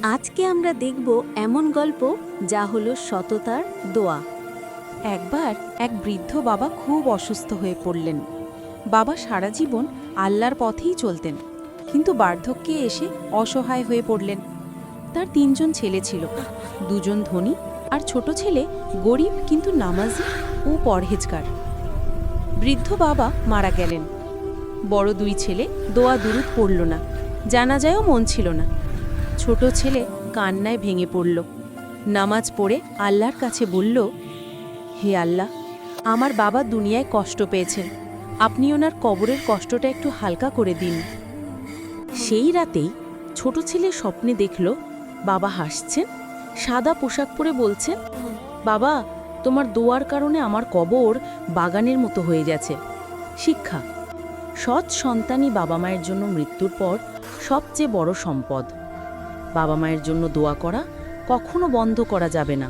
আজকে আমরা দেখব এমন গল্প যা হলো সততার দোয়া। একবার এক বৃদ্ধ বাবা খুব অসুস্থ হয়ে পড়লেন। বাবা সারা জীবন আল্লাহর পথেই চলতেন, কিন্তু বার্ধক্যে এসে অসহায় হয়ে পড়লেন। তার ৩জন ছেলে ছিল, ২জন ধনী আর ছোট ছেলে গরিব কিন্তু নামাজি ও পরহেজগার। বৃদ্ধ বাবা মারা গেলেন। বড় ২ ছেলে দোয়া দুরুদ পড়ল না, জানাজায়ও মন ছিল না। ছোট ছেলে কান্নায় ভেঙে পড়ল, নামাজ পড়ে আল্লাহর কাছে বলল, হে আল্লাহ, আমার বাবা দুনিয়ায় কষ্ট পেয়েছেন, আপনি ওনার কবরের কষ্টটা একটু হালকা করে দিন। সেই রাতেই ছোট ছেলে স্বপ্নে দেখল বাবা হাসছেন, সাদা পোশাক পরে বলছেন, বাবা, তোমার দোয়ার কারণে আমার কবর বাগানের মতো হয়ে গেছে। শিক্ষা: সৎ সন্তানই বাবা মায়ের জন্য মৃত্যুর পর সবচেয়ে বড় সম্পদ। বাবা মায়ের জন্য দোয়া করা কখনো বন্ধ করা যাবে না।